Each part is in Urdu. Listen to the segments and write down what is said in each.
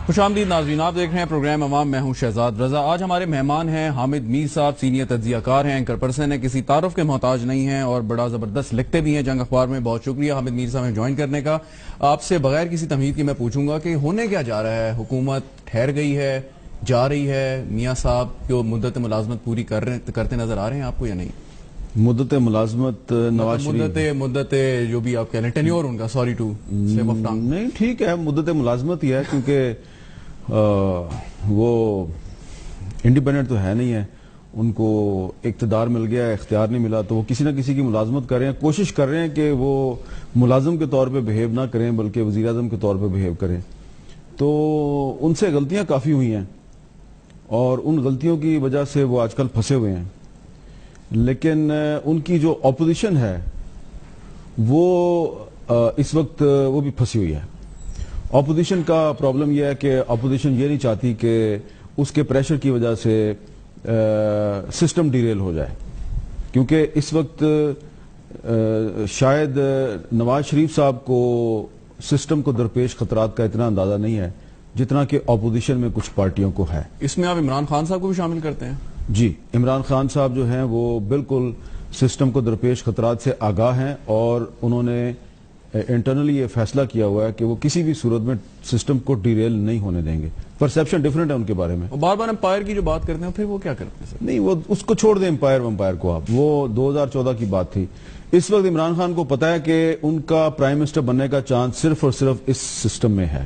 خوش آمدید ناظرین، آپ دیکھ رہے ہیں پروگرام عوام، میں ہوں شہزاد رضا۔ آج ہمارے مہمان ہیں حامد میر صاحب، سینئر تجزیہ کار ہیں، اینکر پرسن ہیں، کسی تعارف کے محتاج نہیں ہیں اور بڑا زبردست لکھتے بھی ہیں جنگ اخبار میں۔ بہت شکریہ حامد میر صاحب جوائن کرنے کا۔ آپ سے بغیر کسی تمہید کے میں پوچھوں گا کہ ہونے کیا جا رہا ہے؟ حکومت ٹھہر گئی ہے، جا رہی ہے؟ میاں صاحب جو مدت ملازمت پوری کرتے نظر آ رہے ہیں آپ کو یا نہیں؟ مدت ملازمت نواز شریف مدت جو بھی آپ کہہ لیں، ٹینیور ان کا، sorry to slip of tongue. نہیں، ٹھیک ہے، مدت ملازمت ہی ہے، کیونکہ وہ انڈیپینڈنٹ تو ہے نہیں ہے، ان کو اقتدار مل گیا ہے، اختیار نہیں ملا، تو وہ کسی نہ کسی کی ملازمت کر رہے ہیں، کوشش کر رہے ہیں کہ وہ ملازم کے طور پہ بہیو نہ کریں بلکہ وزیر اعظم کے طور پہ بہیو کریں۔ تو ان سے غلطیاں کافی ہوئی ہیں اور ان غلطیوں کی وجہ سے وہ آج کل پھنسے ہوئے ہیں، لیکن ان کی جو اپوزیشن ہے وہ اس وقت وہ بھی پھنسی ہوئی ہے۔ اپوزیشن کا پرابلم یہ ہے کہ اپوزیشن یہ نہیں چاہتی کہ اس کے پریشر کی وجہ سے سسٹم ڈیریل ہو جائے، کیونکہ اس وقت شاید نواز شریف صاحب کو سسٹم کو درپیش خطرات کا اتنا اندازہ نہیں ہے جتنا کہ اپوزیشن میں کچھ پارٹیوں کو ہے۔ اس میں آپ عمران خان صاحب کو بھی شامل کرتے ہیں؟ جی، عمران خان صاحب جو ہیں وہ بالکل سسٹم کو درپیش خطرات سے آگاہ ہیں اور انہوں نے انٹرنلی یہ فیصلہ کیا ہوا ہے کہ وہ کسی بھی صورت میں سسٹم کو ڈیریل نہیں ہونے دیں گے۔ پرسیپشن ڈیفرنٹ ہے ان کے بارے میں۔ بار بار امپائر کی جو بات کرتے ہیں پھر وہ کیا کرتے ہیں؟ نہیں، وہ اس کو چھوڑ دیں، امپائر کو آپ، وہ 2014 کی بات تھی۔ اس وقت عمران خان کو پتا ہے کہ ان کا پرائم منسٹر بننے کا چانس صرف اور صرف اس سسٹم میں ہے،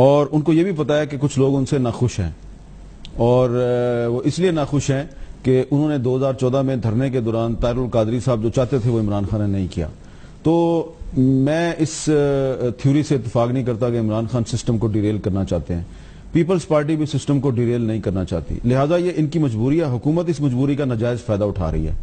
اور ان کو یہ بھی پتا ہے کہ کچھ لوگ ان سے ناخوش ہیں، اور وہ اس لیے ناخوش ہیں کہ انہوں نے 2014 میں دھرنے کے دوران طاہر القادری صاحب جو چاہتے تھے وہ عمران خان نے نہیں کیا۔ تو میں اس تھیوری سے اتفاق نہیں کرتا کہ عمران خان سسٹم کو ڈیریل کرنا چاہتے ہیں۔ پیپلز پارٹی بھی سسٹم کو ڈیریل نہیں کرنا چاہتی، لہٰذا یہ ان کی مجبوری ہے۔ حکومت اس مجبوری کا ناجائز فائدہ اٹھا رہی ہے۔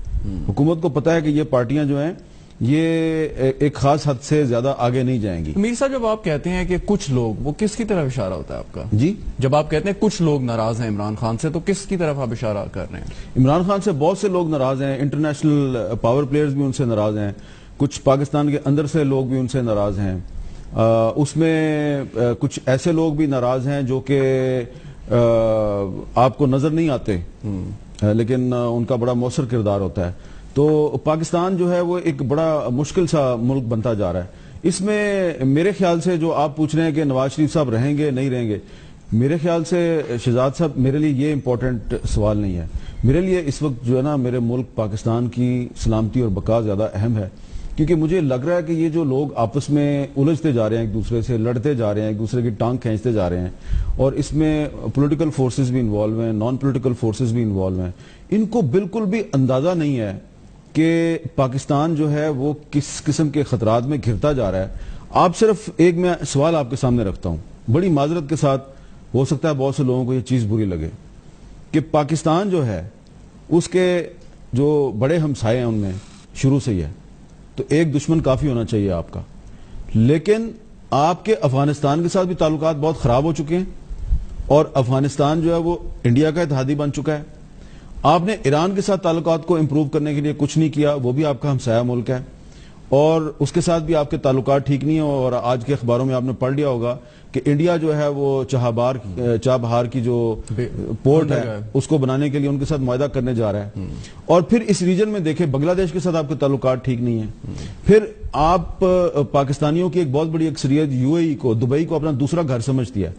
حکومت کو پتا ہے کہ یہ پارٹیاں جو ہیں یہ ایک خاص حد سے زیادہ آگے نہیں جائیں گی۔ میر صاحب، جب آپ کہتے ہیں کہ کچھ لوگ، وہ کس کی طرف اشارہ ہوتا ہے آپ کا؟ جی، جب آپ کہتے ہیں کچھ لوگ ناراض ہیں عمران خان سے، تو کس کی طرف آپ اشارہ کر رہے ہیں؟ عمران خان سے بہت سے لوگ ناراض ہیں، انٹرنیشنل پاور پلیئرز بھی ان سے ناراض ہیں، کچھ پاکستان کے اندر سے لوگ بھی ان سے ناراض ہیں، اس میں کچھ ایسے لوگ بھی ناراض ہیں جو کہ آپ کو نظر نہیں آتے لیکن ان کا بڑا مؤثر کردار ہوتا ہے۔ تو پاکستان جو ہے وہ ایک بڑا مشکل سا ملک بنتا جا رہا ہے۔ اس میں میرے خیال سے جو آپ پوچھ رہے ہیں کہ نواز شریف صاحب رہیں گے نہیں رہیں گے، میرے خیال سے شہزاد صاحب میرے لیے یہ امپورٹنٹ سوال نہیں ہے۔ میرے لیے اس وقت جو ہے نا، میرے ملک پاکستان کی سلامتی اور بقا زیادہ اہم ہے، کیونکہ مجھے لگ رہا ہے کہ یہ جو لوگ آپس میں الجھتے جا رہے ہیں، ایک دوسرے سے لڑتے جا رہے ہیں، ایک دوسرے کی ٹانگ کھینچتے جا رہے ہیں، اور اس میں پولیٹیکل فورسز بھی انوالو ہیں، نان پولیٹیکل فورسز بھی انوالو ہیں، ان کو بالکل بھی اندازہ نہیں ہے کہ پاکستان جو ہے وہ کس قسم کے خطرات میں گھرتا جا رہا ہے۔ آپ صرف ایک میں سوال آپ کے سامنے رکھتا ہوں، بڑی معذرت کے ساتھ، ہو سکتا ہے بہت سے لوگوں کو یہ چیز بری لگے، کہ پاکستان جو ہے اس کے جو بڑے ہمسائے ہیں ان میں شروع سے ہی ہے، تو ایک دشمن کافی ہونا چاہیے آپ کا، لیکن آپ کے افغانستان کے ساتھ بھی تعلقات بہت خراب ہو چکے ہیں، اور افغانستان جو ہے وہ انڈیا کا اتحادی بن چکا ہے۔ آپ نے ایران کے ساتھ تعلقات کو امپروو کرنے کے لیے کچھ نہیں کیا، وہ بھی آپ کا ہمسایہ ملک ہے، اور اس کے ساتھ بھی آپ کے تعلقات ٹھیک نہیں ہیں، اور آج کے اخباروں میں آپ نے پڑھ لیا ہوگا کہ انڈیا جو ہے وہ چابہار کی جو پورٹ ہے اس کو بنانے کے لیے ان کے ساتھ معاہدہ کرنے جا رہا ہے، اور پھر اس ریجن میں دیکھیں بنگلہ دیش کے ساتھ آپ کے تعلقات ٹھیک نہیں ہیں۔ پھر آپ پاکستانیوں کی ایک بہت بڑی اکثریت یو اے ای کو، دبئی کو اپنا دوسرا گھر سمجھتی ہے،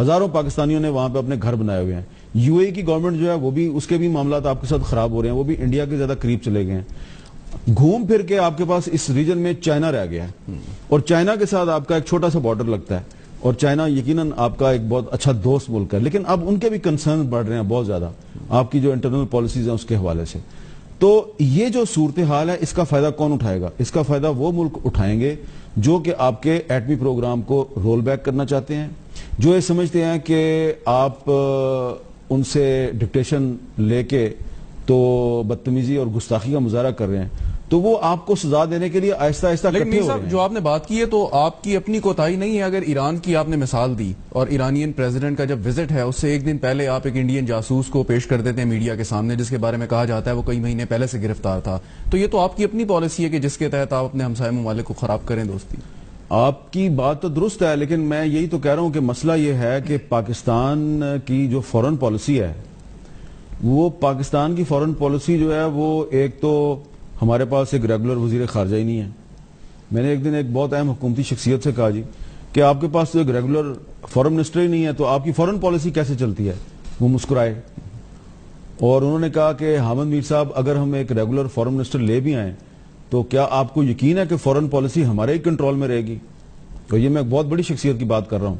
ہزاروں پاکستانیوں نے وہاں پہ اپنے گھر بنائے ہوئے ہیں۔ یو اے ای کی گورنمنٹ جو ہے وہ بھی، اس کے بھی معاملات آپ کے ساتھ خراب ہو رہے ہیں، وہ بھی انڈیا کے زیادہ قریب چلے گئے ہیں۔ گھوم پھر کے آپ کے پاس اس ریجن میں چائنا رہ گیا ہے، اور چائنا کے ساتھ آپ کا ایک چھوٹا سا بارڈر لگتا ہے، اور چائنا یقیناً آپ کا ایک بہت اچھا دوست ملک ہے، لیکن اب ان کے بھی کنسرن بڑھ رہے ہیں بہت زیادہ آپ کی جو انٹرنل پالیسیز ہیں اس کے حوالے سے۔ تو یہ جو صورتحال ہے اس کا فائدہ کون اٹھائے گا؟ اس کا فائدہ وہ ملک اٹھائیں گے جو کہ آپ کے ایٹمی پروگرام کو رول بیک کرنا چاہتے ہیں، جو یہ سمجھتے ہیں کہ آپ ان سے ڈکٹیشن لے کے تو بدتمیزی اور گستاخی کا مظاہرہ کر رہے ہیں، تو وہ آپ کو سزا دینے کے لیے آہستہ آہستہ لیکن اکٹھے ہو رہے ہیں۔ جو آپ نے بات کی ہے تو آپ کی اپنی کوتاہی نہیں ہے؟ اگر ایران کی آپ نے مثال دی، اور ایرانین پریزیڈنٹ کا جب وزٹ ہے اس سے ایک دن پہلے آپ ایک انڈین جاسوس کو پیش کر دیتے ہیں میڈیا کے سامنے، جس کے بارے میں کہا جاتا ہے وہ کئی مہینے پہلے سے گرفتار تھا، تو یہ تو آپ کی اپنی پالیسی ہے کہ جس کے تحت آپ اپنے ہمسائے ممالک کو خراب کریں دوستی؟ آپ کی بات تو درست ہے، لیکن میں یہی تو کہہ رہا ہوں کہ مسئلہ یہ ہے کہ پاکستان کی جو فورن پالیسی ہے، وہ پاکستان کی فورن پالیسی جو ہے وہ ایک تو ہمارے پاس ایک ریگولر وزیر خارجہ ہی نہیں ہے. میں نے ایک دن ایک بہت اہم حکومتی شخصیت سے کہا جی کہ آپ کے پاس تو ایک ریگولر فورن منسٹر ہی نہیں ہے تو آپ کی فورن پالیسی کیسے چلتی ہے؟ وہ مسکرائے اور انہوں نے کہا کہ حامد میر صاحب اگر ہم ایک ریگولر فورن منسٹر لے بھی آئیں تو کیا آپ کو یقین ہے کہ فورن پالیسی ہمارے ہی کنٹرول میں رہے گی؟ تو یہ میں ایک بہت بڑی شخصیت کی بات کر رہا ہوں.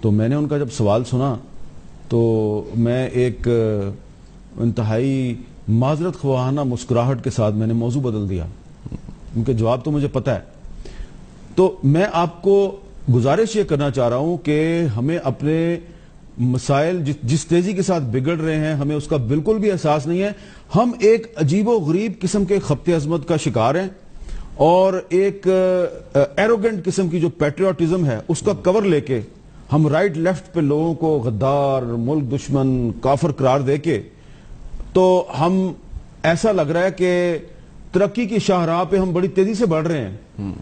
تو میں نے ان کا جب سوال سنا تو میں ایک انتہائی معذرت خواہانہ مسکراہٹ کے ساتھ میں نے موضوع بدل دیا. ان کے جواب تو مجھے پتہ ہے. تو میں آپ کو گزارش یہ کرنا چاہ رہا ہوں کہ ہمیں اپنے مسائل جس تیزی کے ساتھ بگڑ رہے ہیں ہمیں اس کا بالکل بھی احساس نہیں ہے. ہم ایک عجیب و غریب قسم کے خبط عظمت کا شکار ہیں اور ایک ایروگنٹ قسم کی جو پیٹریوٹزم ہے اس کا کور لے کے ہم رائٹ لیفٹ پہ لوگوں کو غدار، ملک دشمن، کافر قرار دے کے تو ہم ایسا لگ رہا ہے کہ ترقی کی شاہراہ پہ ہم بڑی تیزی سے بڑھ رہے ہیں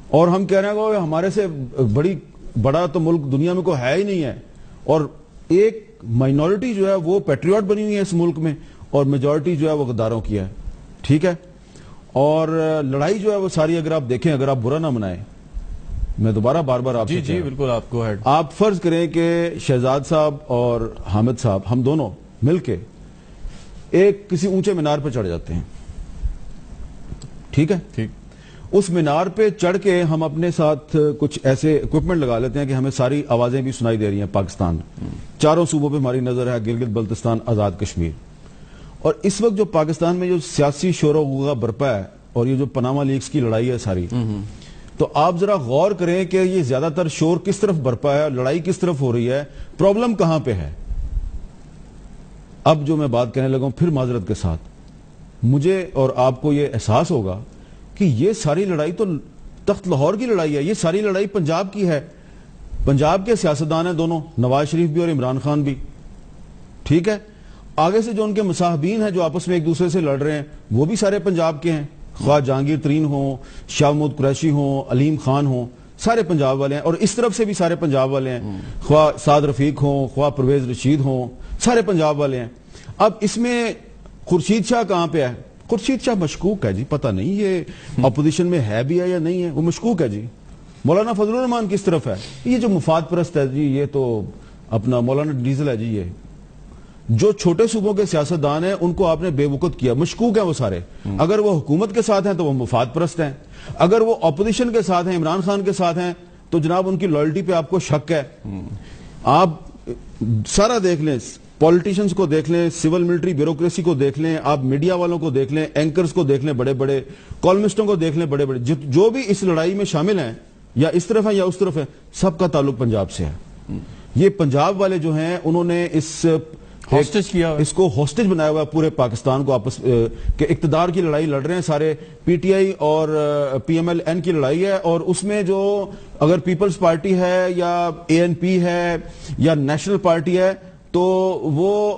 اور ہم کہہ رہے ہیں کہ ہمارے سے بڑا تو ملک دنیا میں کوئی ہے ہی نہیں ہے. اور ایک مائنورٹی جو ہے وہ پیٹریوٹ بنی ہوئی ہے اس ملک میں اور میجورٹی جو ہے وہ غداروں کی ہے. ٹھیک ہے. اور لڑائی جو ہے وہ ساری اگر آپ دیکھیں، اگر آپ برا نہ منائیں، میں دوبارہ بار بار آپ جی بالکل آپ کو آپ فرض کریں کہ شہزاد صاحب اور حامد صاحب ہم دونوں مل کے ایک کسی اونچے مینار پہ چڑھ جاتے ہیں. ٹھیک ہے. ٹھیک. اس مینار پہ چڑھ کے ہم اپنے ساتھ کچھ ایسے اکوپمنٹ لگا لیتے ہیں کہ ہمیں ساری آوازیں بھی سنائی دے رہی ہیں پاکستان. چاروں صوبوں پہ ہماری نظر ہے، گلگت بلتستان، آزاد کشمیر. اور اس وقت جو پاکستان میں جو سیاسی شور و غوغا برپا ہے اور یہ جو پاناما لیکس کی لڑائی ہے ساری، تو آپ ذرا غور کریں کہ یہ زیادہ تر شور کس طرف برپا ہے، لڑائی کس طرف ہو رہی ہے، پرابلم کہاں پہ ہے. اب جو میں بات کہنے لگا ہوں پھر معذرت کے ساتھ، مجھے اور آپ کو یہ احساس ہوگا کہ یہ ساری لڑائی تو تخت لاہور کی لڑائی ہے. یہ ساری لڑائی پنجاب کی ہے. پنجاب کے سیاستدان ہیں دونوں، نواز شریف بھی اور عمران خان بھی. ٹھیک ہے. آگے سے جو ان کے مصاحبین ہیں جو آپس میں ایک دوسرے سے لڑ رہے ہیں وہ بھی سارے پنجاب کے ہیں، خواہ جہانگیر ترین ہوں، شاہ محمود قریشی ہوں، علیم خان ہوں، سارے پنجاب والے ہیں. اور اس طرف سے بھی سارے پنجاب والے ہیں، خواہ سعد رفیق ہوں، خواہ پرویز رشید ہوں، سارے پنجاب والے ہیں. اب اس میں خورشید شاہ کہاں پہ ہے؟ خورشید شاہ مشکوک ہے جی، پتہ نہیں یہ اپوزیشن میں ہے بھی ہے یا نہیں ہے، وہ مشکوک ہے جی. مولانا فضل الرحمان کس طرف ہے؟ یہ جو مفاد پرست ہے جی، یہ تو اپنا مولانا ڈیزل ہے جی. یہ جو چھوٹے صوبوں کے سیاستدان ہیں ان کو آپ نے بے وقت کیا، مشکوک ہیں وہ سارے. اگر وہ حکومت کے ساتھ ہیں تو وہ مفاد پرست ہیں، اگر وہ اپوزیشن کے ساتھ ہیں، عمران خان کے ساتھ ہیں، تو جناب ان کی لائلٹی پہ آپ کو شک ہے. آپ سارا دیکھ لیں، پولیٹیشنز کو دیکھ لیں، سول ملٹری بیوروکریسی کو دیکھ لیں، آپ میڈیا والوں کو دیکھ لیں، اینکرز کو دیکھ لیں، بڑے بڑے کالمسٹوں کو دیکھ لیں، بڑے بڑے جو بھی اس لڑائی میں شامل ہیں یا اس طرف ہیں یا اس طرف ہیں، سب کا تعلق پنجاب سے ہے. یہ پنجاب والے جو ہیں انہوں نے اس کو ہوسٹیج بنایا ہوا ہے پورے پاکستان کو آپس کہ اقتدار کی لڑائی لڑ رہے ہیں سارے. پی ٹی آئی اور پی ایم ایل این کی لڑائی ہے اور اس میں جو اگر پیپلز پارٹی ہے یا اے این پی ہے یا نیشنل پارٹی ہے تو وہ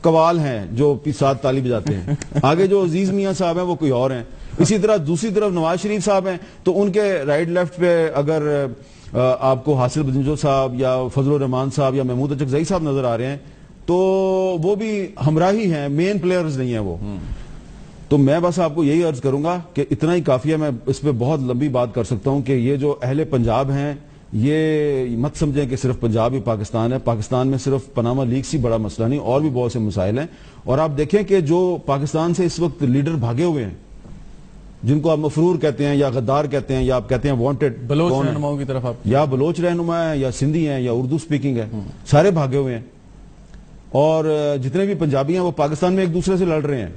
قوال ہیں جو ساتھ تالی بجاتے ہیں. آگے جو عزیز میاں صاحب ہیں وہ کوئی اور ہیں. اسی طرح دوسری طرف نواز شریف صاحب ہیں تو ان کے رائٹ لیفٹ پہ اگر آپ کو حاصل بدنجو صاحب یا فضل الرحمان صاحب یا محمود اچکزئی صاحب نظر آ رہے ہیں تو وہ بھی ہمراہی ہیں، مین پلیئرز نہیں ہیں وہ. تو میں بس آپ کو یہی عرض کروں گا کہ اتنا ہی کافی ہے. میں اس پہ بہت لمبی بات کر سکتا ہوں کہ یہ جو اہل پنجاب ہیں یہ مت سمجھیں کہ صرف پنجاب ہی پاکستان ہے. پاکستان میں صرف پاناما لیکس ہی بڑا مسئلہ نہیں، اور بھی بہت سے مسائل ہیں. اور آپ دیکھیں کہ جو پاکستان سے اس وقت لیڈر بھاگے ہوئے ہیں جن کو آپ مفرور کہتے ہیں یا غدار کہتے ہیں یا آپ کہتے ہیں وانٹڈ، بلوچ رہنماؤں کی طرف آپ یا بلوچ رہنما ہیں یا سندھی ہیں یا اردو سپیکنگ ہے، سارے بھاگے ہوئے ہیں. اور جتنے بھی پنجابی ہیں وہ پاکستان میں ایک دوسرے سے لڑ رہے ہیں.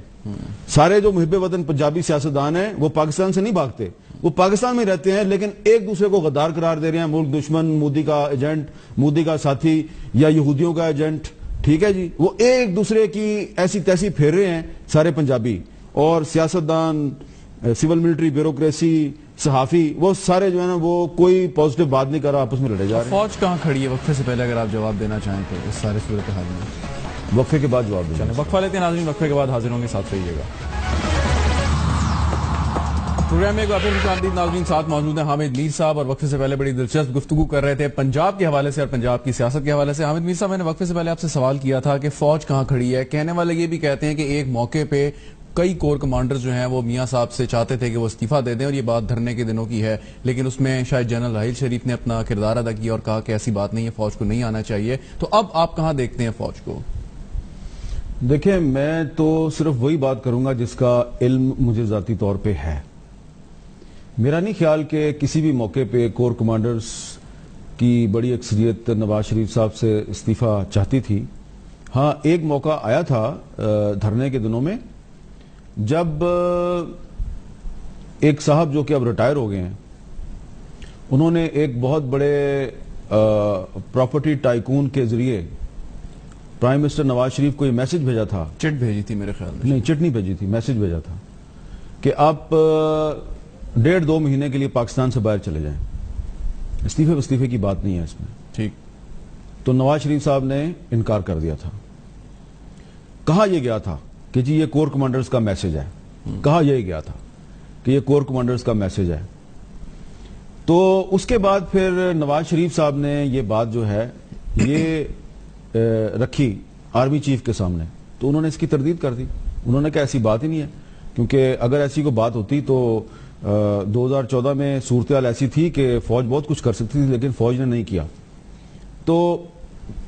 سارے جو محب وطن پنجابی سیاستدان ہیں وہ پاکستان سے نہیں بھاگتے، وہ پاکستان میں رہتے ہیں لیکن ایک دوسرے کو غدار قرار دے رہے ہیں، ملک دشمن، مودی کا ایجنٹ، مودی کا ساتھی یا یہودیوں کا ایجنٹ. ٹھیک ہے جی. وہ ایک دوسرے کی ایسی تیسی پھیر رہے ہیں سارے پنجابی اور سیاستدان، سول ملٹری بیوروکریسی، صحافی، وہ سارے جو ہے نا وہ کوئی پازیٹیو بات نہیں کر رہا، آپس میں لڑے جا رہے ہیں. فوج کہاں کھڑی ہے وقفے سے پہلے اگر آپ جواب دینا چاہیں تو اس سارے صورتحال میں؟ وقفے کے بعد جواب دیں. وقفہ لیتے ہیں ناظرین، وقفے کے بعد حاضر ہوں گے، ساتھ رہیے گا. پروگرام میں ایک بار پھر خوش آمدید ناظرین، ساتھ موجود ہیں حامد میر صاحب، اور وقفے سے پہلے بڑی دلچسپ گفتگو کر رہے تھے پنجاب کے حوالے سے اور پنجاب کی سیاست کے حوالے سے. حامد میر صاحب، میں نے وقفے سے پہلے آپ سے سوال کیا تھا کہ فوج کہاں کھڑی ہے. کہنے والے یہ بھی کہتے ہیں کہ ایک موقع پہ کئی کور کمانڈرز جو ہیں وہ میاں صاحب سے چاہتے تھے کہ وہ استعفیٰ دے دیں، اور یہ بات دھرنے کے دنوں کی ہے، لیکن اس میں شاید جنرل راحیل شریف نے اپنا کردار ادا کیا اور کہا کہ ایسی بات نہیں ہے، فوج کو نہیں آنا چاہیے. تو اب آپ کہاں دیکھتے ہیں فوج کو؟ دیکھیں، میں تو صرف وہی بات کروں گا جس کا علم مجھے ذاتی طور پہ ہے. میرا نہیں خیال کہ کسی بھی موقع پہ کور کمانڈرز کی بڑی اکثریت نواز شریف صاحب سے استعفیٰ چاہتی تھی. ہاں، ایک موقع آیا تھا دھرنے کے دنوں میں، جب ایک صاحب جو کہ اب ریٹائر ہو گئے ہیں، انہوں نے ایک بہت بڑے پراپرٹی ٹائکون کے ذریعے پرائم منسٹر نواز شریف کو یہ میسج بھیجا تھا. چٹ بھیجی تھی میرے خیال میں. نہیں، چٹ نہیں بھیجی تھی، میسج بھیجا تھا کہ آپ 1.5-2 مہینے کے لیے پاکستان سے باہر چلے جائیں. استعفے کی بات نہیں ہے اس میں. ٹھیک. تو نواز شریف صاحب نے انکار کر دیا تھا. کہا یہ گیا تھا کہ جی یہ کور کمانڈرز کا میسج ہے. کہا یہی گیا تھا کہ یہ کور کمانڈرز کا میسج ہے. تو اس کے بعد پھر نواز شریف صاحب نے یہ بات جو ہے یہ رکھی آرمی چیف کے سامنے، تو انہوں نے اس کی تردید کر دی. انہوں نے کہا ایسی بات ہی نہیں ہے، کیونکہ اگر ایسی کوئی بات ہوتی تو 2014 میں صورتحال ایسی تھی کہ فوج بہت کچھ کر سکتی تھی، لیکن فوج نے نہیں کیا. تو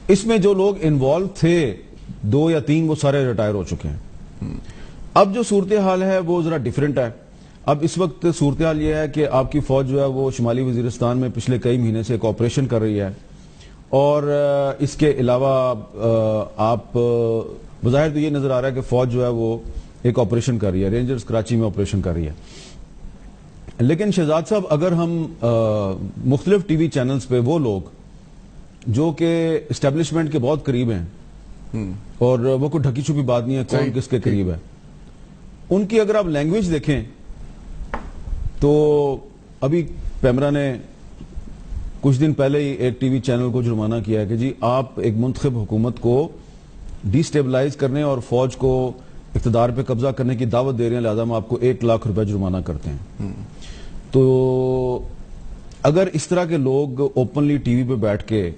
اس میں جو لوگ انوالو تھے 2 یا 3 وہ سارے ریٹائر ہو چکے ہیں. اب جو صورتحال ہے وہ ذرا ڈیفرنٹ ہے. اب اس وقت صورتحال یہ ہے کہ آپ کی فوج جو ہے وہ شمالی وزیرستان میں پچھلے کئی مہینے سے ایک آپریشن کر رہی ہے، اور اس کے علاوہ آپ بظاہر تو یہ نظر آ رہا ہے کہ فوج جو ہے وہ ایک آپریشن کر رہی ہے، رینجرز کراچی میں آپریشن کر رہی ہے. لیکن شہزاد صاحب، اگر ہم مختلف ٹی وی چینلز پہ وہ لوگ جو کہ اسٹیبلشمنٹ کے بہت قریب ہیں، اور وہ کوئی ڈھکی چھپی بات نہیں ہے کون کس کے قریب ہے، ان کی اگر آپ لینگویج دیکھیں تو ابھی پیمرا نے کچھ دن پہلے ہی ایک ٹی وی چینل کو جرمانہ کیا ہے کہ جی آپ ایک منتخب حکومت کو ڈی سٹیبلائز کرنے اور فوج کو اقتدار پہ قبضہ کرنے کی دعوت دے رہے ہیں، لہذا ہم آپ کو 1 لاکھ روپے جرمانہ کرتے ہیں. تو اگر اس طرح کے لوگ اوپنلی ٹی وی پہ بیٹھ کے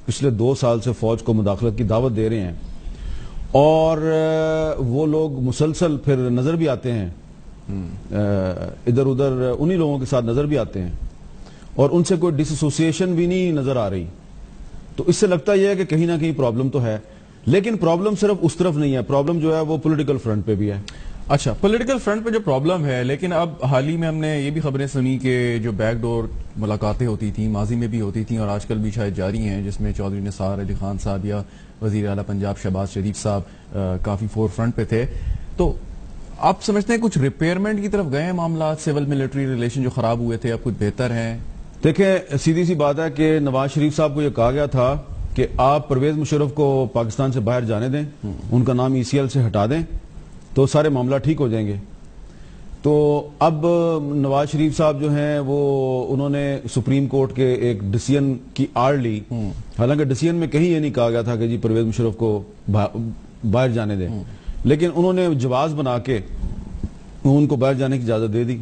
پچھلے 2 سال سے فوج کو مداخلت کی دعوت دے رہے ہیں، اور وہ لوگ مسلسل پھر نظر بھی آتے ہیں ادھر ادھر، انہی لوگوں کے ساتھ نظر بھی آتے ہیں، اور ان سے کوئی ڈس ایسوسیشن بھی نہیں نظر آ رہی، تو اس سے لگتا یہ ہے کہ کہیں نہ کہیں پرابلم تو ہے. لیکن پرابلم صرف اس طرف نہیں ہے، پرابلم جو ہے وہ پولیٹیکل فرنٹ پہ بھی ہے. اچھا، پولیٹیکل فرنٹ پہ جو پرابلم ہے، لیکن اب حال ہی میں ہم نے یہ بھی خبریں سنی کہ جو بیک ڈور ملاقاتیں ہوتی تھیں، ماضی میں بھی ہوتی تھیں اور آج کل بھی شاید جاری ہیں، جس میں چودھری نثار علی خان صاحب یا وزیر اعلیٰ پنجاب شہباز شریف صاحب کافی فور فرنٹ پہ تھے. تو آپ سمجھتے ہیں کچھ ریپیئرمنٹ کی طرف گئے ہیں معاملات، سول ملٹری ریلیشن جو خراب ہوئے تھے اب کچھ بہتر ہیں؟ دیکھیں، سیدھی سی بات ہے کہ نواز شریف صاحب کو یہ کہا گیا تھا کہ آپ پرویز مشرف کو پاکستان سے باہر جانے دیں، ان کا نام ECL سے ہٹا دیں تو سارے معاملہ ٹھیک ہو جائیں گے. تو اب نواز شریف صاحب جو ہیں وہ انہوں نے سپریم کورٹ کے ایک ڈیسیژن کی آڑ لی. حالانکہ ڈیسیژن میں کہیں یہ نہیں کہا گیا تھا کہ جی پرویز مشرف کو باہر جانے دیں، لیکن انہوں نے جواز بنا کے ان کو باہر جانے کی اجازت دے دی.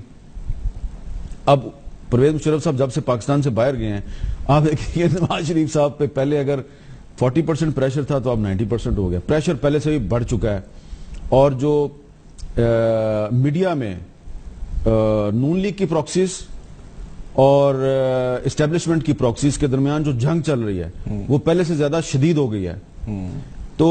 اب پرویز مشرف صاحب جب سے پاکستان سے باہر گئے ہیں، آپ دیکھیں نواز شریف صاحب پہ پہلے اگر 40% پریشر تھا تو اب 90% ہو گیا. پریشر پہلے سے ہی بڑھ چکا ہے. اور جو میڈیا میں نون لیگ کی پراکسیز اور اسٹیبلشمنٹ کی پراکسیز کے درمیان جو جنگ چل رہی ہے وہ پہلے سے زیادہ شدید ہو گئی ہے. تو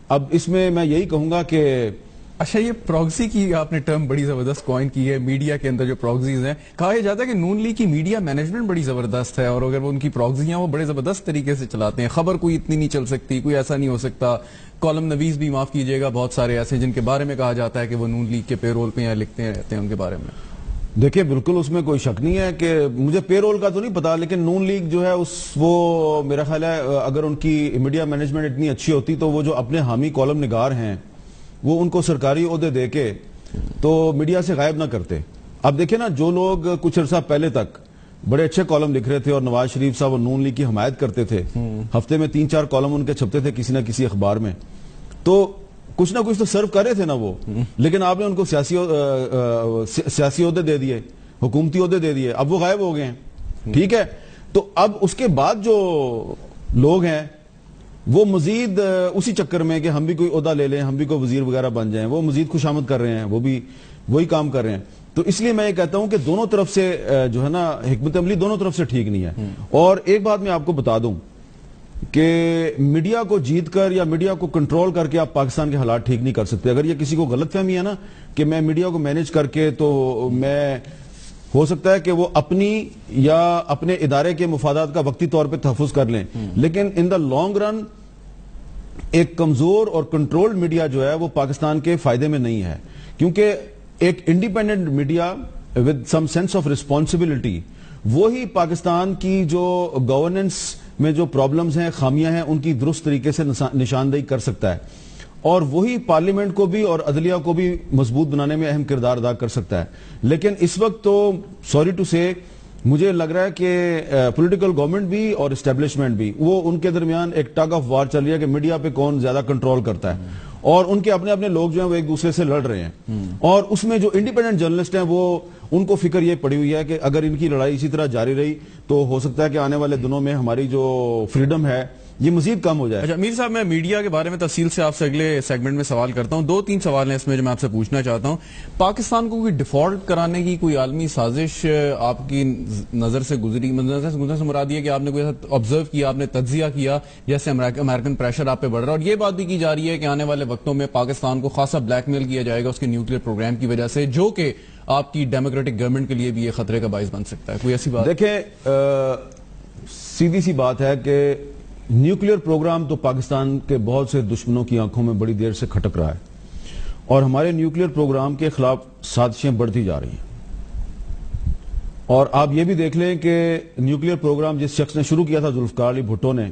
اب اس میں یہی کہوں گا کہ اچھا، یہ پراکسی کی آپ نے ٹرم بڑی زبردست کوائن کی ہے. میڈیا کے اندر جو پراکسیز ہیں، کہا جاتا ہے کہ نون لیگ کی میڈیا مینجمنٹ بڑی زبردست ہے، اور اگر وہ ان کی پراکسیاں وہ بڑے زبردست طریقے سے چلاتے ہیں، خبر کوئی اتنی نہیں چل سکتی، کوئی ایسا نہیں ہو سکتا. کالم نویس بھی معاف کیجئے گا بہت سارے ایسے جن کے بارے میں کہا جاتا ہے کہ وہ نون لیگ کے پے رول پہ یا لکھتے رہتے ہیں ان کے بارے میں. دیکھیں، بالکل اس میں کوئی شک نہیں ہے کہ مجھے پے رول کا تو نہیں پتا، لیکن نون لیگ جو ہے وہ میرا خیال ہے اگر ان کی میڈیا مینجمنٹ اتنی اچھی ہوتی تو وہ جو اپنے حامی کالم نگار ہیں وہ ان کو سرکاری عہدے دے کے تو میڈیا سے غائب نہ کرتے. اب دیکھیں نا، جو لوگ کچھ عرصہ پہلے تک بڑے اچھے کالم لکھ رہے تھے اور نواز شریف صاحب اور نون لیگ کی حمایت کرتے تھے، ہفتے میں 3-4 کالم ان کے چھپتے تھے کسی نہ کسی اخبار میں، تو کچھ نہ کچھ تو سرو کر رہے تھے نا وہ, لیکن آپ نے ان کو سیاسی عہدے دے دیے, حکومتی عہدے دے دیے, اب وہ غائب ہو گئے ہیں. ٹھیک ہے, تو اب اس کے بعد جو لوگ ہیں وہ مزید اسی چکر میں کہ ہم بھی کوئی عہدہ لے لیں, ہم بھی کوئی وزیر وغیرہ بن جائیں, وہ مزید خوشامد کر رہے ہیں, وہ بھی وہی کام کر رہے ہیں. تو اس لیے میں یہ کہتا ہوں کہ دونوں طرف سے جو ہے نا حکمت عملی دونوں طرف سے ٹھیک نہیں ہے. اور ایک بات میں آپ کو بتا دوں کہ میڈیا کو جیت کر یا میڈیا کو کنٹرول کر کے آپ پاکستان کے حالات ٹھیک نہیں کر سکتے. اگر یہ کسی کو غلط فہمی ہے نا کہ میں میڈیا کو مینج کر کے, تو میں ہو سکتا ہے کہ وہ اپنی یا اپنے ادارے کے مفادات کا وقتی طور پہ تحفظ کر لیں, لیکن ان دا لانگ رن ایک کمزور اور کنٹرولڈ میڈیا جو ہے وہ پاکستان کے فائدے میں نہیں ہے. کیونکہ ایک independent media with some sense of responsibility وہی پاکستان کی جو گورننس میں جو پرابلمز ہیں, خامیاں ہیں, ان کی درست طریقے سے نشاندہی کر سکتا ہے, اور وہی پارلیمنٹ کو بھی اور عدلیہ کو بھی مضبوط بنانے میں اہم کردار ادا کر سکتا ہے. لیکن اس وقت تو سوری ٹو سے مجھے لگ رہا ہے کہ پولیٹیکل گورنمنٹ بھی اور اسٹیبلشمنٹ بھی, وہ ان کے درمیان ایک ٹگ آف وار چل رہی ہے کہ میڈیا پہ کون زیادہ کنٹرول کرتا ہے, اور ان کے اپنے اپنے لوگ جو ہیں وہ ایک دوسرے سے لڑ رہے ہیں. اور اس میں جو انڈیپینڈنٹ جرنلسٹ ہیں وہ ان کو فکر یہ پڑی ہوئی ہے کہ اگر ان کی لڑائی اسی طرح جاری رہی تو ہو سکتا ہے کہ آنے والے دنوں میں ہماری جو فریڈم ہے یہ مزید کم ہو جائے. اچھا میر صاحب, میں میڈیا کے بارے میں تفصیل سے آپ سے اگلے سیگمنٹ میں سوال کرتا ہوں. 2-3 سوال ہیں اس میں جو میں آپ سے پوچھنا چاہتا ہوں. پاکستان کو کوئی ڈیفالٹ کرانے کی کوئی عالمی سازش آپ کی نظر سے گزری؟ نظر سے مراد یہ کہ آپ نے کوئی آبزرو کیا, آپ نے تجزیہ کیا جیسے امریکن پریشر آپ پہ بڑھ رہا ہے, اور یہ بات بھی کی جا رہی ہے کہ آنے والے وقتوں میں پاکستان کو خاصا بلیک میل کیا جائے گا اس کے نیوکلیر پروگرام کی وجہ سے, جو کہ آپ کی ڈیموکریٹک گورنمنٹ کے لیے بھی یہ خطرے کا باعث بن سکتا ہے. کوئی ایسی بات؟ دیکھیں, سیدھی سی بات ہے کہ نیوکلیر پروگرام تو پاکستان کے بہت سے دشمنوں کی آنکھوں میں بڑی دیر سے کھٹک رہا ہے, اور ہمارے نیوکلیر پروگرام کے خلاف سازشیں بڑھتی جا رہی ہیں. اور آپ یہ بھی دیکھ لیں کہ نیوکلیر پروگرام جس شخص نے شروع کیا تھا, ذوالفقار علی بھٹو نے,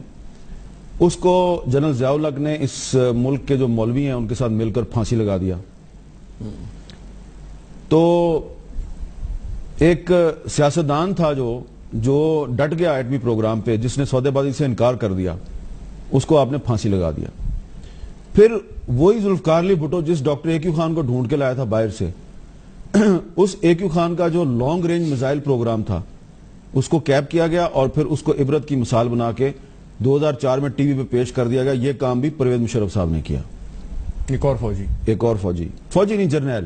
اس کو جنرل ضیاء الحق نے اس ملک کے جو مولوی ہیں ان کے ساتھ مل کر پھانسی لگا دیا. تو ایک سیاستدان تھا جو ڈٹ گیا ایٹمی پروگرام پہ, جس نے سودے بازی سے انکار کر دیا, اس کو آپ نے پھانسی لگا دیا. پھر وہی ذوالفقار علی بھٹو جس ڈاکٹر اے کیو خان کو ڈھونڈ کے لایا تھا باہر سے, اس اے کیو خان کا جو لانگ رینج میزائل پروگرام تھا اس کو کیپ کیا گیا, اور پھر اس کو عبرت کی مثال بنا کے 2004 میں ٹی وی پہ پیش کر دیا گیا. یہ کام بھی پرویز مشرف صاحب نے کیا. ایک اور فوجی نہیں, جرنیل.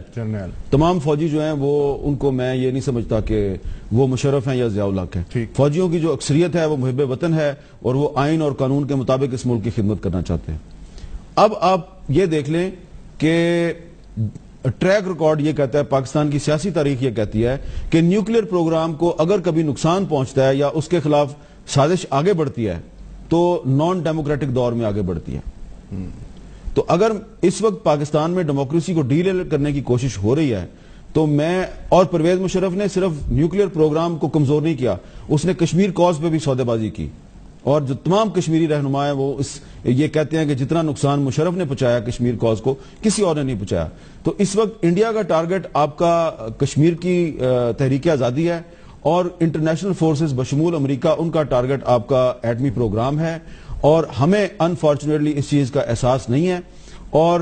تمام فوجی جو ہیں وہ, ان کو میں یہ نہیں سمجھتا کہ وہ مشرف ہیں یا ضیاء الحق ہیں. فوجیوں کی جو اکثریت ہے وہ محب وطن ہے, اور وہ آئین اور قانون کے مطابق اس ملک کی خدمت کرنا چاہتے ہیں. اب آپ یہ دیکھ لیں کہ ٹریک ریکارڈ یہ کہتا ہے, پاکستان کی سیاسی تاریخ یہ کہتی ہے کہ نیوکلیر پروگرام کو اگر کبھی نقصان پہنچتا ہے یا اس کے خلاف سازش آگے بڑھتی ہے تو نان ڈیموکریٹک دور میں آگے بڑھتی ہے. تو اگر اس وقت پاکستان میں ڈیموکریسی کو ڈیلیل کرنے کی کوشش ہو رہی ہے تو میں, اور پرویز مشرف نے صرف نیوکلیر پروگرام کو کمزور نہیں کیا, اس نے کشمیر کاز پہ بھی سودے بازی کی, اور جو تمام کشمیری رہنما ہیں وہ یہ کہتے ہیں کہ جتنا نقصان مشرف نے پہنچایا کشمیر کاز کو, کسی اور نے نہیں پہنچایا. تو اس وقت انڈیا کا ٹارگٹ آپ کا کشمیر کی تحریک آزادی ہے, اور انٹرنیشنل فورسز بشمول امریکہ ان کا ٹارگٹ آپ کا ایٹمی پروگرام ہے, اور ہمیں انفارچونیٹلی اس چیز کا احساس نہیں ہے. اور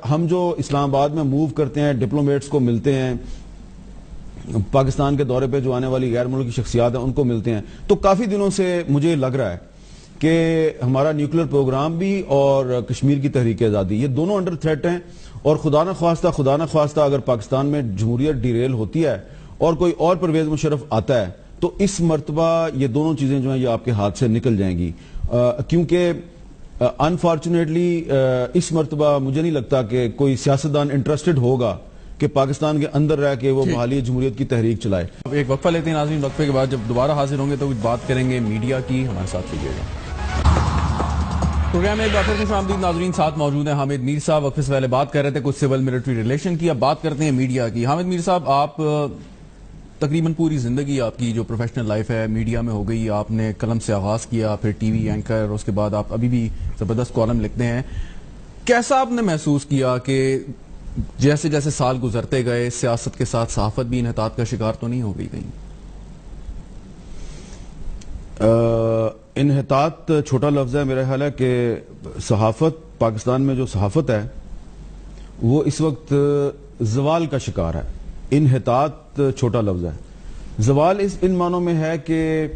ہم جو اسلام آباد میں موو کرتے ہیں, ڈپلومیٹس کو ملتے ہیں, پاکستان کے دورے پہ جو آنے والی غیر ملکی شخصیات ہیں ان کو ملتے ہیں, تو کافی دنوں سے مجھے لگ رہا ہے کہ ہمارا نیوکلیر پروگرام بھی اور کشمیر کی تحریک آزادی یہ دونوں انڈر تھریٹ ہیں. اور خدا نہ خواستہ اگر پاکستان میں جمہوریت ڈیریل ہوتی ہے اور کوئی اور پرویز مشرف آتا ہے تو اس مرتبہ یہ دونوں چیزیں جو ہیں یہ آپ کے ہاتھ سے نکل جائیں گی. کیونکہ انفارچونیٹلی اس مرتبہ مجھے نہیں لگتا کہ کوئی سیاستدان انٹرسٹڈ ہوگا کہ پاکستان کے اندر رہ کے وہ بحالی جمہوریت کی تحریک چلائے. ایک وقفہ لیتے ہیں ناظرین, وقفے کے بعد جب دوبارہ حاضر ہوں گے تو بات کریں گے میڈیا کی. ہمارے ساتھ رہیے گا. پروگرام میں ایک بار پھر خوش آمدید ناظرین, ساتھ موجود ہیں حامد میر صاحب. وقفے سے پہلے بات کر رہے تھے کچھ سول ملٹری ریلیشن کی, اب بات کرتے ہیں میڈیا کی. حامد میر صاحب, آپ تقریباً پوری زندگی آپ کی جو پروفیشنل لائف ہے میڈیا میں ہو گئی. آپ نے قلم سے آغاز کیا, پھر ٹی وی اینکر, اس کے بعد آپ ابھی بھی زبردست کالم لکھتے ہیں. کیسا آپ نے محسوس کیا کہ جیسے جیسے سال گزرتے گئے سیاست کے ساتھ صحافت بھی انحطاط کا شکار تو نہیں ہو گئی کہیں؟ انحطاط چھوٹا لفظ ہے, میرا خیال ہے کہ صحافت, پاکستان میں جو صحافت ہے وہ اس وقت زوال کا شکار ہے. انحطاط چھوٹا لفظ ہے. زوال ان معنوں میں ہے کہ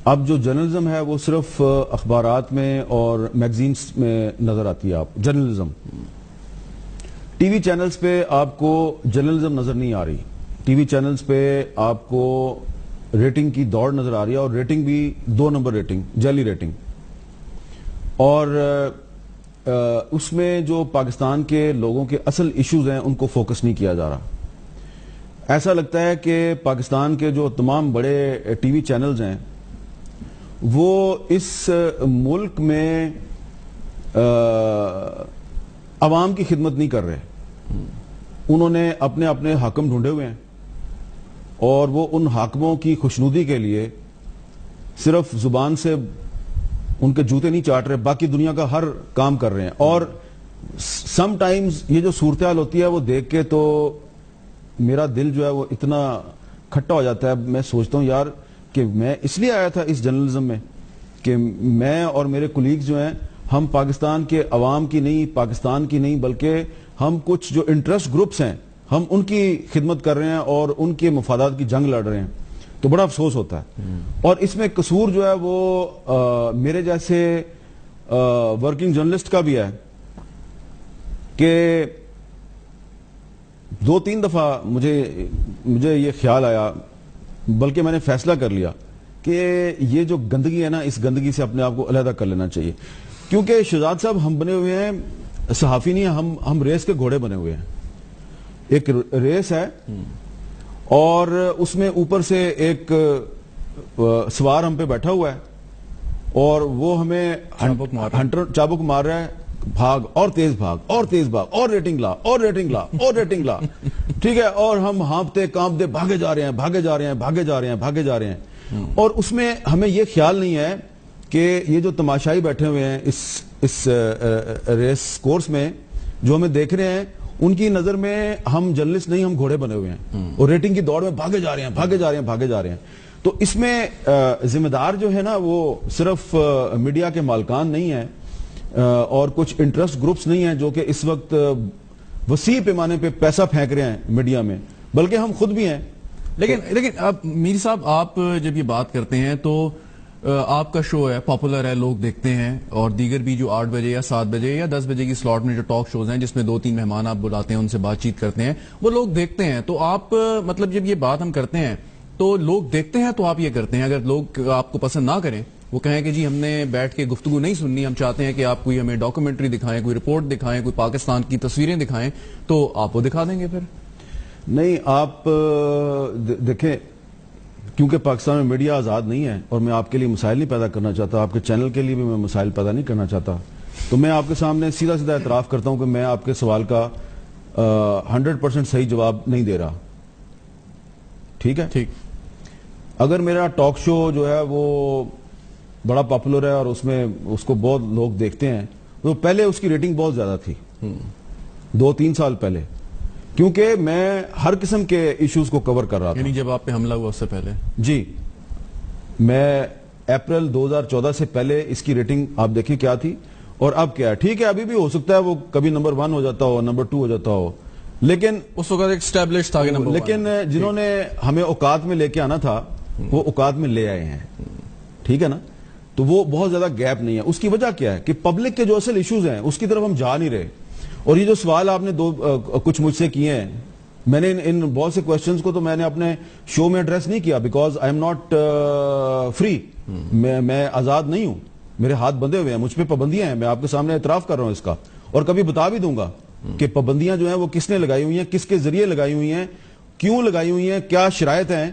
اب جو جرنلزم ہے وہ صرف اخبارات میں اور میگزینز میں نظر آتی ہے. آپ جرنلزم ٹی وی چینلز پہ آپ کو جرنلزم نظر نہیں آ رہی. ٹی وی چینلز پہ آپ کو ریٹنگ کی دوڑ نظر آ رہی ہے, اور ریٹنگ بھی 2 نمبر ریٹنگ, جعلی ریٹنگ. اور اس میں جو پاکستان کے لوگوں کے اصل ایشوز ہیں ان کو فوکس نہیں کیا جا رہا. ایسا لگتا ہے کہ پاکستان کے جو تمام بڑے ٹی وی چینلز ہیں وہ اس ملک میں عوام کی خدمت نہیں کر رہے. انہوں نے اپنے اپنے حاکم ڈھونڈے ہوئے ہیں, اور وہ ان حاکموں کی خوشنودی کے لیے صرف زبان سے ان کے جوتے نہیں چاٹ رہے, باقی دنیا کا ہر کام کر رہے ہیں. اور سم ٹائمز یہ جو صورتحال ہوتی ہے وہ دیکھ کے تو میرا دل جو ہے وہ اتنا کھٹا ہو جاتا ہے. میں سوچتا ہوں یار کہ میں اس لیے آیا تھا اس جرنلزم میں کہ میں اور میرے کولیگز جو ہیں ہم پاکستان کے عوام کی نہیں, پاکستان کی نہیں, بلکہ ہم کچھ جو انٹرسٹ گروپس ہیں ہم ان کی خدمت کر رہے ہیں اور ان کے مفادات کی جنگ لڑ رہے ہیں. تو بڑا افسوس ہوتا ہے. اور اس میں قصور جو ہے وہ میرے جیسے ورکنگ جرنلسٹ کا بھی ہے کہ 2-3 دفعہ مجھے یہ خیال آیا, بلکہ میں نے فیصلہ کر لیا کہ یہ جو گندگی ہے نا, اس گندگی سے اپنے آپ کو علیحدہ کر لینا چاہیے. کیونکہ شہزاد صاحب ہم بنے ہوئے ہیں صحافی نہیں ہیں, ہم ریس کے گھوڑے بنے ہوئے ہیں. ایک ریس ہے اور اس میں اوپر سے ایک سوار ہم پہ بیٹھا ہوا ہے اور وہ ہمیں چابک مار رہا ہے, بھاگ اور تیز بھاگ اور تیز بھاگ اور ریٹنگ لا اور ریٹنگ لا اور ریٹنگ لا. ٹھیک ہے, اور ہم ہانپتے کانپتے بھاگے جا رہے ہیں, بھاگے جا رہے ہیں, بھاگے جا رہے ہیں, بھاگے جا رہے ہیں. اور اس میں ہمیں یہ خیال نہیں ہے کہ یہ جو تماشائی بیٹھے ہوئے ہیں اس ریس کورس میں جو ہمیں دیکھ رہے ہیں, ان کی نظر میں ہم جرنلسٹ نہیں, ہم گھوڑے بنے ہوئے ہیں اور ریٹنگ کی دوڑ میں بھاگے جا رہے ہیں, بھاگے جا رہے ہیں, بھاگے جا رہے ہیں. تو اس میں ذمہ دار جو ہے نا وہ صرف میڈیا کے مالکان نہیں ہیں اور کچھ انٹرسٹ گروپس نہیں ہیں جو کہ اس وقت وسیع پیمانے پہ پیسہ پھینک رہے ہیں میڈیا میں, بلکہ ہم خود بھی ہیں. لیکن اب میر صاحب آپ جب یہ بات کرتے ہیں تو آپ کا شو ہے, پاپولر ہے, لوگ دیکھتے ہیں, اور دیگر بھی جو 8 بجے یا 7 بجے یا 10 بجے کی سلاٹ میں جو ٹاک شوز ہیں جس میں 2-3 مہمان آپ بلاتے ہیں, ان سے بات چیت کرتے ہیں, وہ لوگ دیکھتے ہیں. تو آپ مطلب جب یہ بات ہم کرتے ہیں تو لوگ دیکھتے ہیں تو آپ یہ کرتے ہیں. اگر لوگ آپ کو پسند نہ کریں, وہ کہیں کہ جی ہم نے بیٹھ کے گفتگو نہیں سننی, ہم چاہتے ہیں کہ آپ کوئی ہمیں ڈاکومنٹری دکھائیں, کوئی رپورٹ دکھائیں, کوئی پاکستان کی تصویریں دکھائیں, تو آپ وہ دکھا دیں گے پھر؟ نہیں, آپ دیکھیں, کیونکہ پاکستان میں میڈیا آزاد نہیں ہے اور میں آپ کے لیے مسائل نہیں پیدا کرنا چاہتا, آپ کے چینل کے لیے بھی میں مسائل پیدا نہیں کرنا چاہتا, تو میں آپ کے سامنے سیدھا سیدھا اعتراف کرتا ہوں کہ میں آپ کے سوال کا 100% صحیح جواب نہیں دے رہا. ٹھیک ہے, ٹھیک. اگر میرا ٹاک شو جو ہے وہ بڑا پاپولر ہے اور اس میں اس کو بہت لوگ دیکھتے ہیں, تو پہلے اس کی ریٹنگ بہت زیادہ تھی 2-3 سال پہلے, کیونکہ میں ہر قسم کے ایشوز کو کور کر رہا تھا. یعنی جب آپ پہ حملہ ہوا اس سے پہلے؟ جی, میں اپریل 2014 سے پہلے اس کی ریٹنگ آپ دیکھیں کیا تھی اور اب کیا ہے. ٹھیک ہے, ابھی بھی ہو سکتا ہے وہ کبھی نمبر 1 ہو جاتا ہو, نمبر 2 ہو جاتا ہو, لیکن اس وقت ایک اسٹیبلش تھا کہ نمبر 1. لیکن جنہوں نے ہمیں اوقات میں لے کے آنا تھا وہ اوقات میں لے آئے ہیں. ٹھیک ہے نا, تو وہ بہت زیادہ گیپ نہیں ہے. اس کی وجہ کیا ہے کہ پبلک کے جو اصل ایشوز ہیں اس کی طرف ہم جا نہیں رہے. اور یہ جو سوال آپ نے کچھ مجھ سے کیے ہیں, میں نے ان بہت سے کوسچنز کو تو میں نے اپنے شو میں ایڈریس نہیں کیا, because I am not free. میں آزاد نہیں ہوں, میرے ہاتھ بندھے ہوئے ہیں, مجھ پہ پابندیاں ہیں. میں آپ کے سامنے اعتراف کر رہا ہوں اس کا, اور کبھی بتا بھی دوں گا کہ پابندیاں جو ہیں وہ کس نے لگائی ہوئی ہیں, کس کے ذریعے لگائی ہوئی ہیں, کیوں لگائی ہوئی ہیں, کیا شرائط ہیں.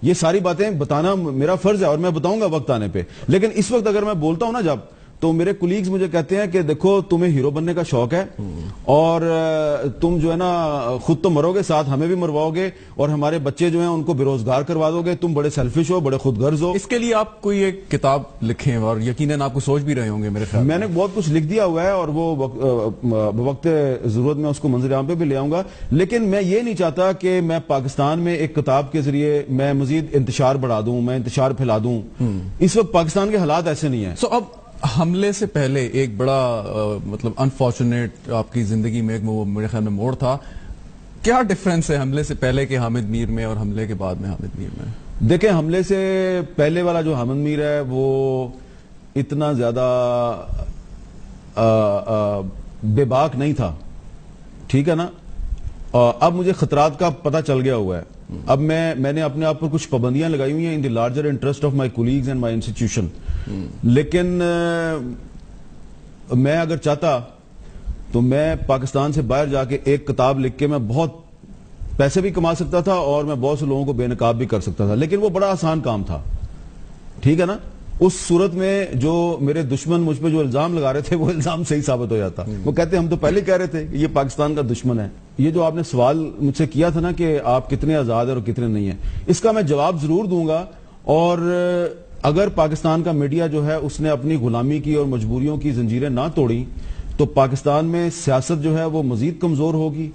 یہ ساری باتیں بتانا میرا فرض ہے اور میں بتاؤں گا وقت آنے پہ. لیکن اس وقت اگر میں بولتا ہوں نا جب, تو میرے کولیگز مجھے کہتے ہیں کہ دیکھو تمہیں ہیرو بننے کا شوق ہے اور تم جو ہے نا خود تو مرو گے, ساتھ ہمیں بھی مرواؤ گے, اور ہمارے بچے جو ہیں ان کو بے روزگار کروا دو گے, تم بڑے سیلفش ہو, بڑے خود غرض ہو. اس کے لیے آپ کوئی ایک کتاب لکھیں, اور یقیناً آپ کو سوچ بھی رہے ہوں گے میرے خیال میں نے بہت کچھ لکھ دیا ہوا ہے اور وہ وقت ضرورت میں اس کو منظر عام پہ بھی لے آؤں گا. لیکن میں یہ نہیں چاہتا کہ میں پاکستان میں ایک کتاب کے ذریعے میں مزید انتشار بڑھا دوں, میں انتشار پھیلا دوں. اس وقت پاکستان کے حالات ایسے نہیں ہیں. اب حملے سے پہلے ایک بڑا مطلب انفارچونیٹ آپ کی زندگی میں ایک وہ میرے خیال میں موڑ تھا. کیا ڈفرنس ہے حملے سے پہلے کے حامد میر میں اور حملے کے بعد میں حامد میر میں؟ دیکھیں, حملے سے پہلے والا جو حامد میر ہے وہ اتنا زیادہ بے باک نہیں تھا, ٹھیک ہے نا. اب مجھے خطرات کا پتہ چل گیا ہوا ہے. اب میں نے اپنے آپ پر کچھ پابندیاں لگائی ہوئی ہیں in the larger interest of my colleagues and my institution. لیکن میں اگر چاہتا تو میں پاکستان سے باہر جا کے ایک کتاب لکھ کے میں بہت پیسے بھی کما سکتا تھا اور میں بہت سے لوگوں کو بے نقاب بھی کر سکتا تھا, لیکن وہ بڑا آسان کام تھا, ٹھیک ہے نا. اس صورت میں جو میرے دشمن مجھ پہ جو الزام لگا رہے تھے وہ الزام صحیح ثابت ہو جاتا. وہ کہتے ہم تو پہلے کہہ رہے تھے کہ یہ پاکستان کا دشمن ہے. یہ جو آپ نے سوال مجھ سے کیا تھا نا کہ آپ کتنے آزاد ہیں اور کتنے نہیں ہیں, اس کا میں جواب ضرور دوں گا. اور اگر پاکستان کا میڈیا جو ہے اس نے اپنی غلامی کی اور مجبوریوں کی زنجیریں نہ توڑی تو پاکستان میں سیاست جو ہے وہ مزید کمزور ہوگی,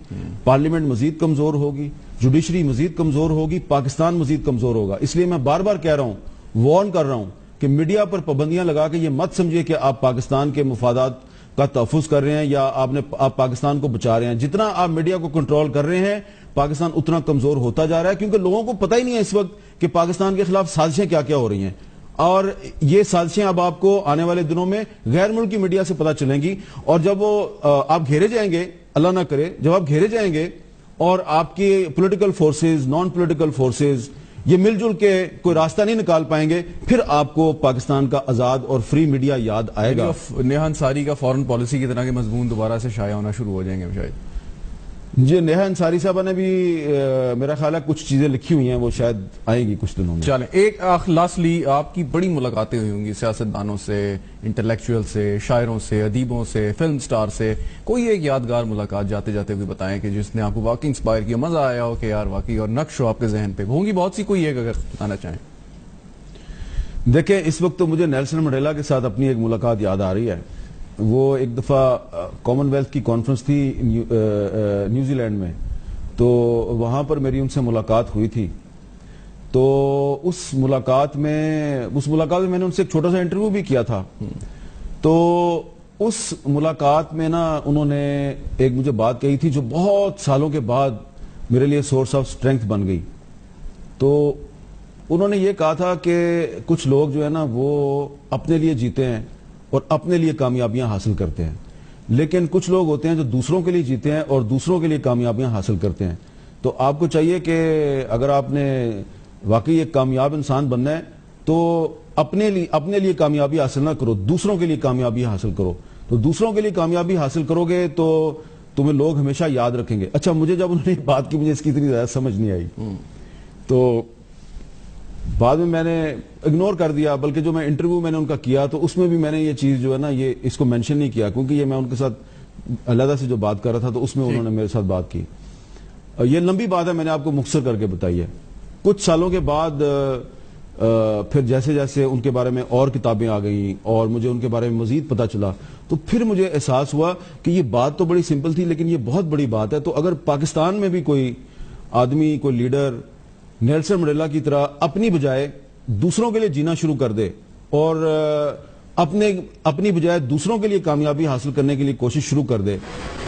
پارلیمنٹ مزید کمزور ہوگی, جوڈیشری مزید کمزور ہوگی, پاکستان مزید کمزور ہوگا. اس لیے میں بار بار کہہ رہا ہوں, وارن کر رہا ہوں کہ میڈیا پر پابندیاں لگا کے یہ مت سمجھے کہ آپ پاکستان کے مفادات کا تحفظ کر رہے ہیں یا آپ پاکستان کو بچا رہے ہیں. جتنا آپ میڈیا کو کنٹرول کر رہے ہیں پاکستان اتنا کمزور ہوتا جا رہا ہے, کیونکہ لوگوں کو پتہ ہی نہیں ہے اس وقت کہ پاکستان کے خلاف سازشیں کیا کیا ہو رہی ہیں. اور یہ سازشیں اب آپ کو آنے والے دنوں میں غیر ملکی میڈیا سے پتہ چلیں گی. اور جب وہ آپ گھیرے جائیں گے, اللہ نہ کرے, جب آپ گھیرے جائیں گے اور آپ کی political forces, non political forces یہ مل جل کے کوئی راستہ نہیں نکال پائیں گے, پھر آپ کو پاکستان کا آزاد اور فری میڈیا یاد آئے گا. نیہا انصاری کا فورن پالیسی کی طرح کے مضمون دوبارہ سے شائع ہونا شروع ہو جائیں گے شاید. جی, نیہا انصاری صاحبہ نے بھی میرا خیال ہے کچھ چیزیں لکھی ہوئی ہیں, وہ شاید آئیں گی کچھ دنوں میں. چلیں, ایک لاسٹلی آپ کی بڑی ملاقاتیں ہوئی ہوں گی سیاستدانوں سے, انٹلیکچوئل سے, شاعروں سے, ادیبوں سے, فلم سٹار سے. کوئی ایک یادگار ملاقات جاتے جاتے کوئی بتائیں کہ جس نے آپ کو واقعی انسپائر کیا, مزہ آیا ہو کہ یار واقعی, اور نقش ہو آپ کے ذہن پہ. ہوں گی بہت سی, کوئی ایک اگر بتانا چاہیں. دیکھیں, اس وقت تو مجھے نیلسن منڈیلا کے ساتھ اپنی ایک ملاقات یاد آ رہی ہے. وہ ایک دفعہ کامن ویلتھ کی کانفرنس تھی نیوزی لینڈ میں, تو وہاں پر میری ان سے ملاقات ہوئی تھی. تو اس ملاقات میں میں نے ان سے ایک چھوٹا سا انٹرویو بھی کیا تھا. تو اس ملاقات میں نا انہوں نے ایک مجھے بات کہی تھی جو بہت سالوں کے بعد میرے لیے سورس آف اسٹرینتھ بن گئی. تو انہوں نے یہ کہا تھا کہ کچھ لوگ جو ہے نا وہ اپنے لیے جیتے ہیں اور اپنے لیے کامیابیاں حاصل کرتے ہیں, لیکن کچھ لوگ ہوتے ہیں جو دوسروں کے لیے جیتے ہیں اور دوسروں کے لیے کامیابیاں حاصل کرتے ہیں. تو آپ کو چاہیے کہ اگر آپ نے واقعی ایک کامیاب انسان بننا ہے تو اپنے لیے کامیابی حاصل نہ کرو, دوسروں کے لیے کامیابی حاصل کرو. تو دوسروں کے لیے کامیابی حاصل کرو گے تو تمہیں لوگ ہمیشہ یاد رکھیں گے. اچھا, مجھے جب انہوں نے بات کی مجھے اس کی اتنی زیادہ سمجھ نہیں آئی, تو بعد میں نے اگنور کر دیا. بلکہ جو میں انٹرویو میں نے ان کا کیا تو اس میں بھی میں نے یہ چیز جو ہے نا یہ اس کو مینشن نہیں کیا, کیونکہ یہ میں ان کے ساتھ علیحدہ سے جو بات کر رہا تھا تو اس میں انہوں نے میرے ساتھ بات کی. یہ لمبی بات ہے, میں نے آپ کو مختصر کر کے بتائی ہے. کچھ سالوں کے بعد پھر جیسے جیسے ان کے بارے میں اور کتابیں آ گئیں اور مجھے ان کے بارے میں مزید پتا چلا, تو پھر مجھے احساس ہوا کہ یہ بات تو بڑی سمپل تھی لیکن یہ بہت بڑی بات ہے. تو اگر پاکستان میں بھی کوئی آدمی, کوئی لیڈر نیلسن منڈیلا کی طرح اپنی بجائے دوسروں کے لیے جینا شروع کر دے اور اپنی بجائے دوسروں کے لیے کامیابی حاصل کرنے کے لیے کوشش شروع کر دے,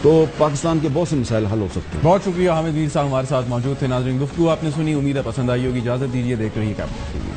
تو پاکستان کے بہت سے مسائل حل ہو سکتے ہیں. بہت شکریہ حامد میر صاحب ہمارے ساتھ موجود تھے. ناظرین, گفتگو آپ نے سنی, امید ہے پسند آئی ہوگی. اجازت دیجیے, دیکھ رہی ہے کیمرہ.